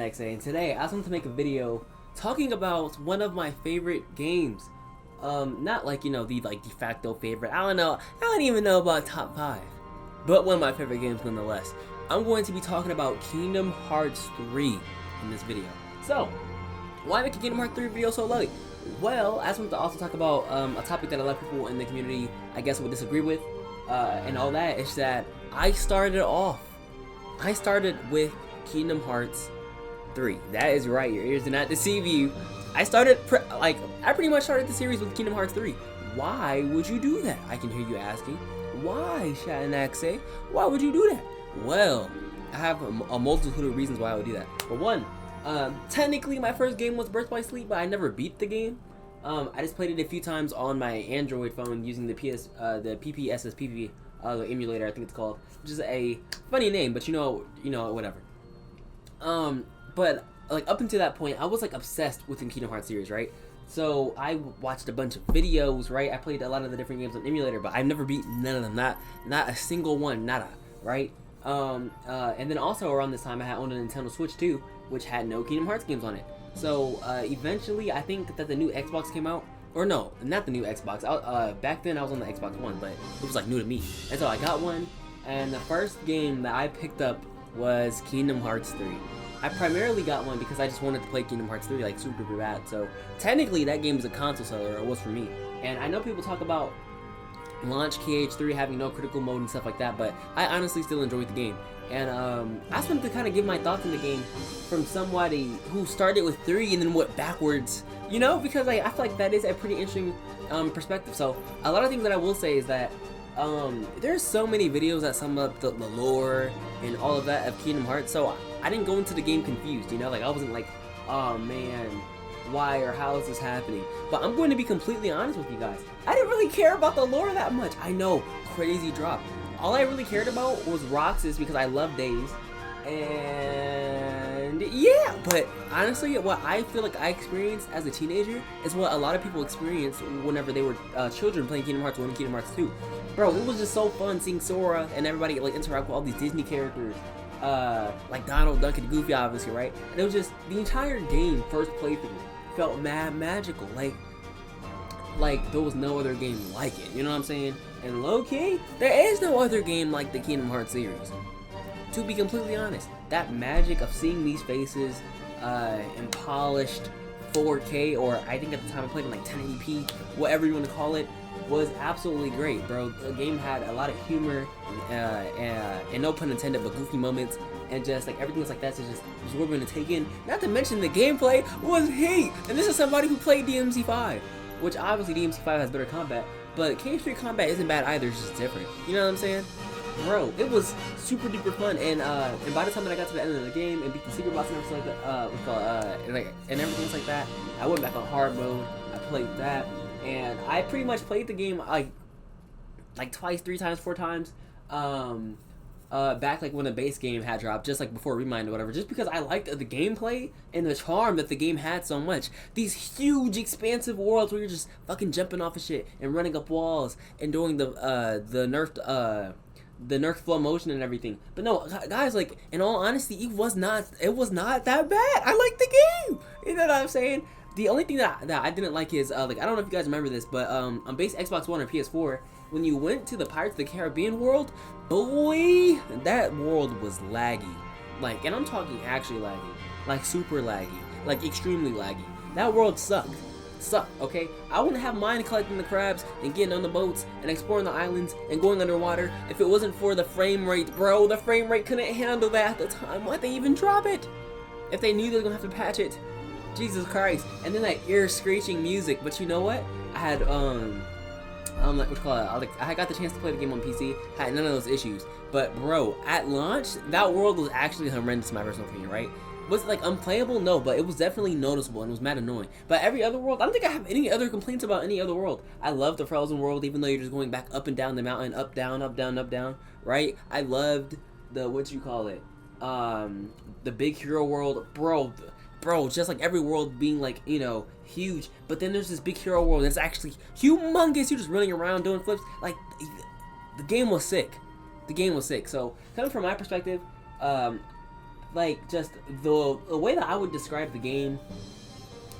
ShatNXA, and today I just want to make a video talking about one of my favorite games. Not like, the de facto favorite. I don't even know about top 5. But one of my favorite games nonetheless. I'm going to be talking about Kingdom Hearts 3 in this video. So, why make a Kingdom Hearts 3 video so late? Well, I just want to also talk about a topic that a lot of people in the community, I guess, would disagree with, and all that, is that I started with Kingdom Hearts 3. That is right, your ears do not deceive you. I pretty much started the series with Kingdom Hearts 3. Why would you do that? I can hear you asking. Why, ShatNXA? Why would you do that? Well, I have a multitude of reasons why I would do that. For one, technically my first game was Birth by Sleep, but I never beat the game. I just played it a few times on my Android phone using the PPSSPP the emulator, I think it's called, which is a funny name, but whatever. But like up until that point, I was like obsessed with the Kingdom Hearts series, right? So I watched a bunch of videos, right? I played a lot of the different games on emulator, but I've never beat none of them, not a single one, nada, right? And then also around this time, I had owned a Nintendo Switch too, which had no Kingdom Hearts games on it. So eventually, I think that the new Xbox came out. Or no, not the new Xbox. Back then I was on the Xbox One, but it was like new to me. And so I got one, and the first game that I picked up was Kingdom Hearts 3. I primarily got one because I just wanted to play Kingdom Hearts 3 like super bad. So technically that game is a console seller, or it was for me. And I know people talk about launch KH3 having no critical mode and stuff like that, but I honestly still enjoyed the game. And I just wanted to kind of give my thoughts on the game from somebody who started with 3 and then went backwards, because I feel like that is a pretty interesting perspective. So a lot of things that I will say is that there's so many videos that sum up the lore and all of that of Kingdom Hearts, so I didn't go into the game confused, like I wasn't like, oh man, why or how is this happening? But I'm going to be completely honest with you guys. I didn't really care about the lore that much. I know, crazy drop. All I really cared about was Roxas because I love Days, and yeah, but honestly, what I feel like I experienced as a teenager is what a lot of people experienced whenever they were children playing Kingdom Hearts 1 and Kingdom Hearts 2. Bro, it was just so fun seeing Sora and everybody like interact with all these Disney characters, like Donald, Duck, and Goofy, obviously, right? And it was just, the entire game, first playthrough, felt mad magical, like there was no other game like it, you know what I'm saying? And low-key, there is no other game like the Kingdom Hearts series. To be completely honest, that magic of seeing these faces in polished 4K, or I think at the time I played in like 1080p, whatever you want to call it, was absolutely great, bro. The game had a lot of humor, and no pun intended, but goofy moments, and just like everything was like that, so just absorbing and taking. Not to mention the gameplay was heat, and this is somebody who played DMC5, which obviously DMC5 has better combat, but KH3 combat isn't bad either, it's just different. You know what I'm saying? Bro, it was super duper fun, and by the time that I got to the end of the game and beat the secret boss and everything like that, and everything like that, I went back on hard mode. I played that, and I pretty much played the game like twice, 3 times, 4 times, back like when the base game had dropped, just like before Remind or whatever, just because I liked the gameplay and the charm that the game had so much. These huge expansive worlds where you're just fucking jumping off of shit and running up walls and doing the nerfed flow motion and everything. But no, guys, like, in all honesty, it was not that bad. I liked the game. You know what I'm saying? The only thing that I didn't like is, like, I don't know if you guys remember this, but on base Xbox One or PS4, when you went to the Pirates of the Caribbean world, boy, that world was laggy. Like, and I'm talking actually laggy. Like, super laggy. Like, extremely laggy. That world sucked. Okay? I wouldn't have mind collecting the crabs and getting on the boats and exploring the islands and going underwater if it wasn't for the frame rate, bro. The frame rate couldn't handle that at the time. Why'd they even drop it? If they knew they were gonna have to patch it. Jesus Christ. And then that ear screeching music. But you know what? I had like, what's called it? I got the chance to play the game on PC. Had none of those issues. But bro, at launch, that world was actually horrendous in my personal opinion, right? Was it like unplayable? No, but it was definitely noticeable and it was mad annoying. But every other world, I don't think I have any other complaints about any other world. I love the Frozen world, even though you're just going back up and down the mountain, up, down, up, down, up, down, right? I loved the, the Big Hero world, bro, just like every world being like, huge. But then there's this Big Hero world that's actually humongous. You're just running around doing flips. Like, the game was sick. So, coming from my perspective, like just the way that I would describe the game,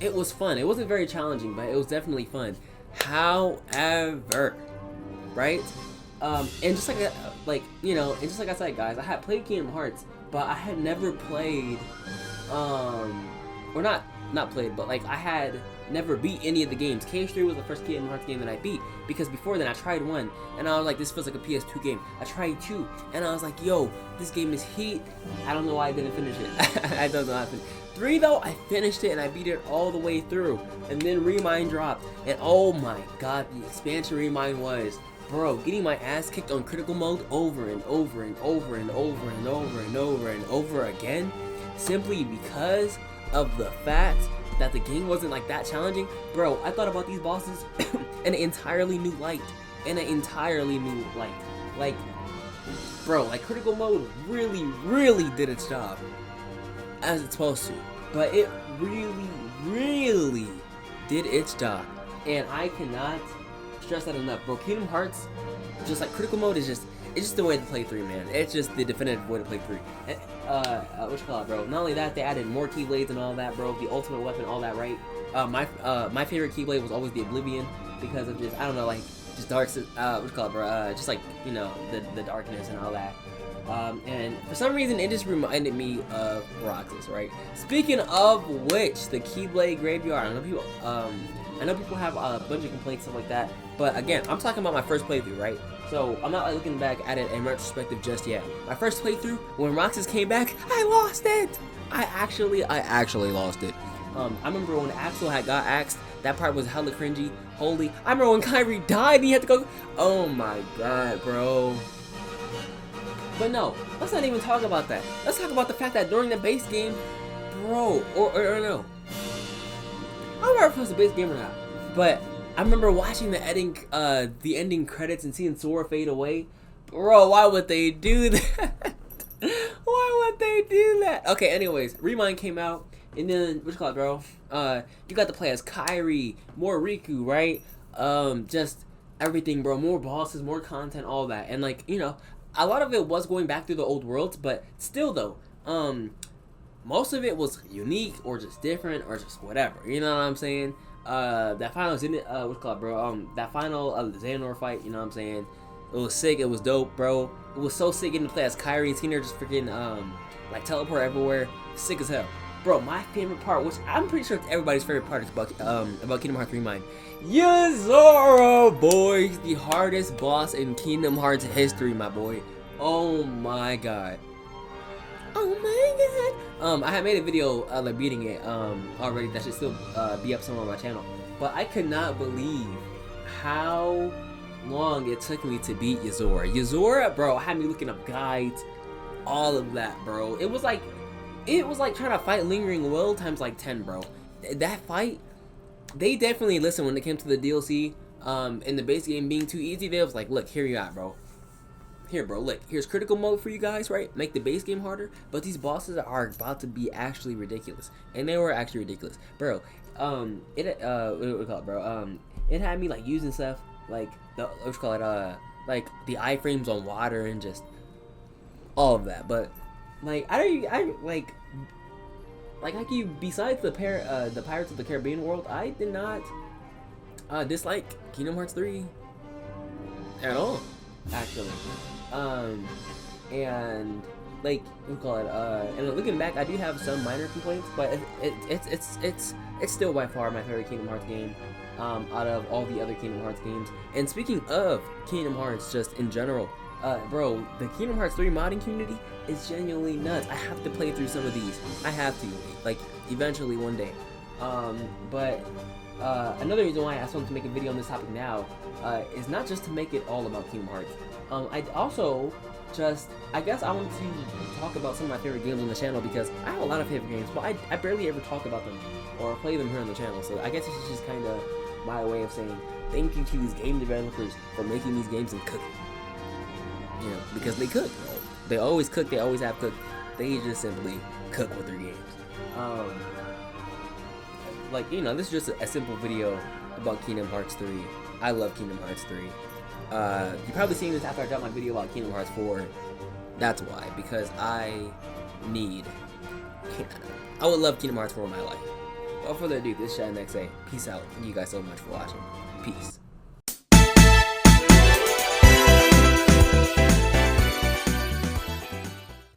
it was fun. It wasn't very challenging, but it was definitely fun. However, right? And just and just like I said, guys, I had played Kingdom Hearts, but I had never played, or not played, but like I had never beat any of the games. KH3 was the first Kingdom Hearts game that I beat, because before then I tried 1 and I was like, this feels like a PS2 game. I tried 2 and I was like, yo, this game is heat. I don't know why I didn't finish it. I don't know how I finished. 3 though, I finished it and I beat it all the way through, and then Remind dropped, and oh my god, the expansion Remind was, bro, getting my ass kicked on critical mode over and over and over and over and over and over and over again, simply because of the fact that the game wasn't like that challenging. Bro, I thought about these bosses in an entirely new light. Like, bro, like critical mode really did its job as it's supposed to. But it really did its job. And I cannot stress that enough, bro. Kingdom Hearts, just like critical mode, is just the way to play 3, man. It's just the definitive way to play 3. What you call it, bro? Not only that, they added more keyblades and all that, bro. The ultimate weapon, all that, right? My favorite keyblade was always the Oblivion, because of just, I don't know, like just dark. What you call it, bro? Just like, you know, the darkness and all that. And for some reason, it just reminded me of Roxas, right? Speaking of which, the Keyblade Graveyard. I know people have a bunch of complaints, stuff like that. But again, I'm talking about my first playthrough, right? So I'm not like looking back at it in retrospective just yet. My first playthrough, when Roxas came back, I lost it. I actually lost it. I remember when Axel had got axed. That part was hella cringy. Holy, I remember when Kyrie died and he had to go. Oh my god, bro. But no, let's not even talk about that. Let's talk about the fact that during the base game, bro, or no. I don't remember if it was the base game or not, but I remember watching the ending credits and seeing Sora fade away. Bro, why would they do that? Why would they do that? Okay, anyways, Remind came out, and then, what you call it, bro? You got to play as Kyrie, more Riku, right? Just everything, bro. More bosses, more content, all that. And, like, you know, a lot of it was going back through the old worlds, but still, though, most of it was unique or just different or just whatever. You know what I'm saying? That final what's it called, bro? That final Xehanort fight, you know what I'm saying? It was sick. It was dope, bro. It was so sick getting to play as Kyrie and seeing her just freaking like teleport everywhere. Sick as hell, bro. My favorite part, which I'm pretty sure everybody's favorite part, is about Kingdom Hearts Remind. Yuzora, boy, the hardest boss in Kingdom Hearts history, my boy. Oh my god. Oh my god. I had made a video like beating it already. That should still be up somewhere on my channel. But I could not believe how long it took me to beat Yuzora. Yuzora, bro, had me looking up guides, all of that, bro. It was like trying to fight Lingering Will times like 10, bro. That fight, they definitely listened when it came to the DLC. And the base game being too easy, they was like, look, here you are, bro. Here, bro, look, here's critical mode for you guys, right? Make the base game harder, but these bosses are about to be actually ridiculous. And they were actually ridiculous. Bro, what do we call it, bro? It had me, like, using stuff, like, what you call it, like, the iframes on water and just all of that. But, like, like, you, besides the Pirates of the Caribbean world, I did not, dislike Kingdom Hearts 3 at all, actually. And like, we call it, and looking back, I do have some minor complaints, but it's still by far my favorite Kingdom Hearts game, out of all the other Kingdom Hearts games. And speaking of Kingdom Hearts, just in general, bro, the Kingdom Hearts 3 modding community is genuinely nuts. I have to play through some of these. I have to, like, eventually one day. But another reason why I wanted to make a video on this topic now, is not just to make it all about Kingdom Hearts. I also I guess I want to talk about some of my favorite games on the channel, because I have a lot of favorite games, but I barely ever talk about them or play them here on the channel. So I guess this is just kind of my way of saying thank you to these game developers for making these games and cooking. You know, because they cook. They always cook. They always have cooked. They just simply cook with their games. Like, you know, this is just a simple video about Kingdom Hearts 3. I love Kingdom Hearts 3. You're probably seeing this after I dropped my video about Kingdom Hearts 4. That's why, because I need. I would love Kingdom Hearts 4 in my life. Without further ado, this is ShadowNXA. Peace out. Thank you guys so much for watching. Peace.